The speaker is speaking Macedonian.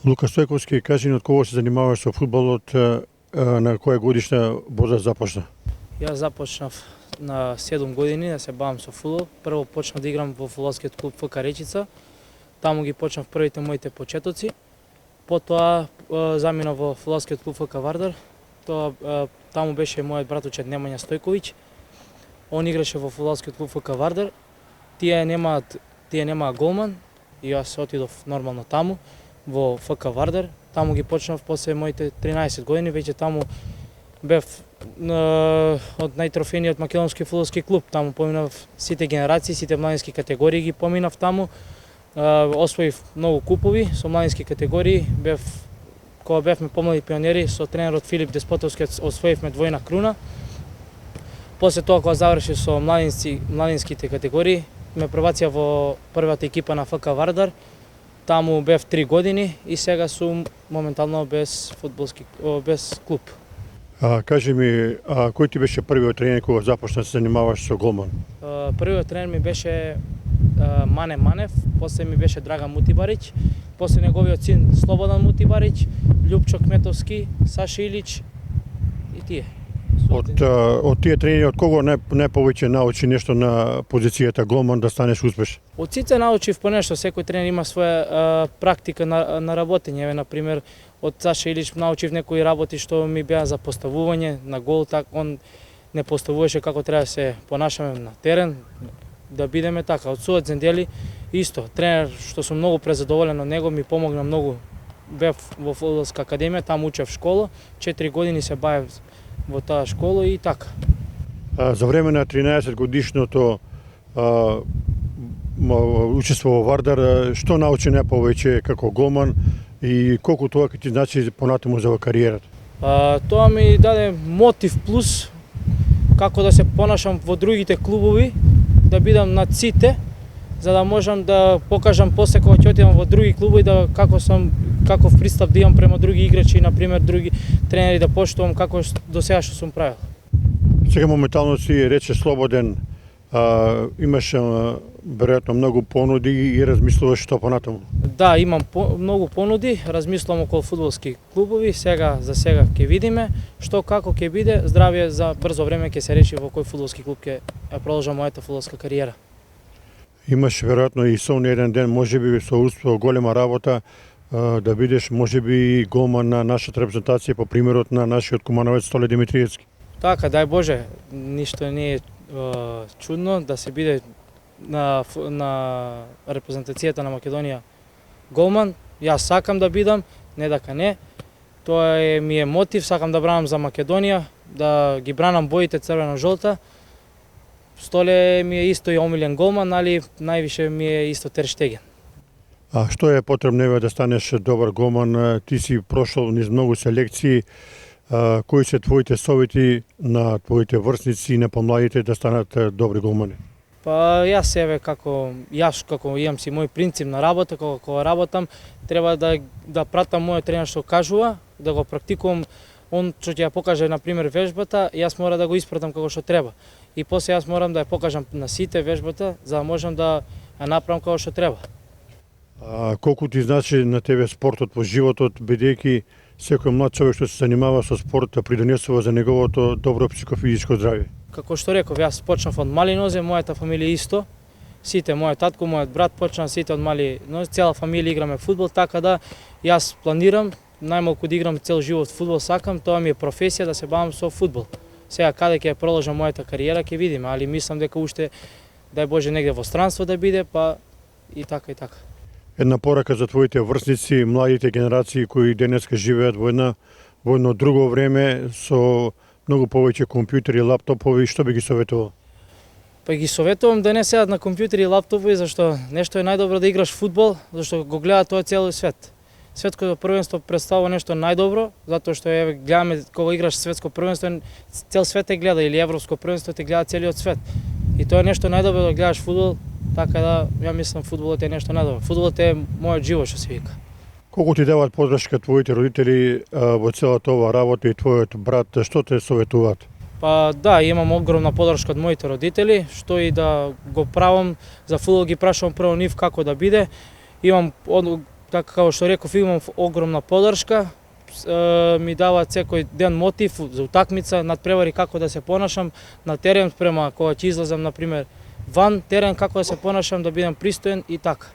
Лука Стојковски, кажи ни од кога се занимаваш со фудбалот, на која годишна возраст започна? Јас започнав на 7 години да се бавам со фудбал. Прво почнав да играм во фудбалскиот клуб ФК Речица. Таму ги почнав првите моите почетоци. Потоа заминав во фудбалскиот клуб ФК Вардар. Таму беше мојот братучет Немања Стојковиќ. Он играше во фудбалскиот клуб ФК Вардар. Тие немаа голман и јас отидов нормално таму во ФК Вардар. Таму ги почнав после моите 13 години, веќе таму бев од најтрофениот македонски фудбалски клуб. Таму поминав сите генерации, сите младински категории ги поминав таму. Освоив многу купови со младински категории. Кога бевме помлади пионери со тренерот Филип Деспотовски освоивме двојна круна. После тоа кога завршив со младинските категории, ме пребација во првата екипа на ФК Вардар. Таму бев 3 години и сега сум моментално без клуб. Кажи ми, кој ти беше првиот тренер кога започна да се занимаваш со голман? Првиот тренер ми беше Мане Манев, после ми беше Драган Мутибарич, после неговиот син Слободан Мутибарич, Љупчо Кметовски, Саша Илич и тие. Од тие тренери, од кого најповеќе научи нешто на позицијата голман да станеш успешен? Од сите научив по нешто, секој тренер има своја практика на работење. Например, од Саша Илич научив некои работи што ми беа за поставување на гол, он не поставуваше како треба да се понашаме на терен, да бидеме така. Од Сует Зендели исто, тренер што сум многу презадоволен од него, ми помогна многу. Бев во фудбалска академија, таму учев школа, 4 години се бавев во таа школа и така. За време на 13 годишното учество во Вардар, што научи најповеќе како голман и колку тоа ќе ти значи понатаму за кариерата? Тоа ми даде мотив плюс како да се понашам во другите клубови, да бидам над сите, за да можам да покажам после кога ќе отидам во други клубови каков пристап да имам према други играчи, например други тренери, да поштувам како до сега што сум правил. Сега моментално си рече слободен, имаш веројатно многу понуди и размислуваш што понатаму? Да, имам многу понуди, размислувам околу фудбалски клубови, за сега ќе видиме што како ќе биде, здравје за брзо време ќе се реши во кој фудбалски клуб ќе продолжам мојата фудбалска кариера. Имаш веројатно и сон еден ден, можеби со успех голема работа, да бидеш можеби голман на нашата репрезентација по примерот на нашиот кумановец Столе Димитриевски. Така, дај Боже, ништо не е чудно да се биде на репрезентацијата на Македонија голман. Јас сакам да бидам, не дека не. Тоа ми е мотив, сакам да бранам за Македонија, да ги бранам боите црвено-жолта. Столе ми е исто и омилен голман, али највише ми е исто Тер Штеген. А што е потребно да станеш добар голман? Ти си прошол низ многу селекции. Кои се твоите совети на твоите врсници и на помладите да станат добри голмани? Јас како имам си мој принцип на работа, кога работам, треба да пратам мојот тренер што кажува, да го практикувам. Он што ќе ја покаже на пример вежбата, јас мора да го испратам како што треба. И после јас морам да ја покажам на сите вежбата, за да можам да ја направам како што треба. Колку ти значи на тебе спортот во животот, бидејќи секој млад човек што се занимава со спорт придонесува за неговото добро психофизичко здравје? Како што реков, јас почнав од мали нозе, мојата фамилија исто. Сите, мојот татко, мојот брат почнаа сите од мали нозе, цела фамилија играме фудбал, така да јас планирам најмалку да играм цел живот фудбал, сакам, тоа ми е професија да се бавам со фудбал. Сега каде ќе продолжам мојата кариера ќе видиме, али мислам дека уште дај Боже негде во странство да биде, па и така и така. Една порака за твоите врсници, младите генерации кои денеска живеат во едно друго време со многу повеќе компјутери и лаптопови, што би ги советувал? Па ги советувам да не седат на компјутери и лаптопови, зашто нешто е најдобро да играш фудбал, зашто го гледа тоа целиот свет. Светското првенство представува нешто најдобро, затоа што гледаме кога играш светско првенство, цел свет те гледа, или европско првенство те гледа целиот свет. И тоа е нешто најдобро да гледаш фудбал, така да ја мислам фудбалот е нешто најдобро. Фудбалот е мојот живот, што се вика. Колку ти даваат подршка твоите родители во целата оваа работа и твојот брат, што те советуваат? Па да, имам огромна подршка од моите родители, што и да го правам за фудбал ги прашувам прво нив како да биде. Имам како што реков, имам огромна подршка, ми даваат секој ден мотив за утакмица, надпревари како да се понашам на терен, према кога ќе излезам, например, ван терен, како да се понашам, да бидам пристоен и така.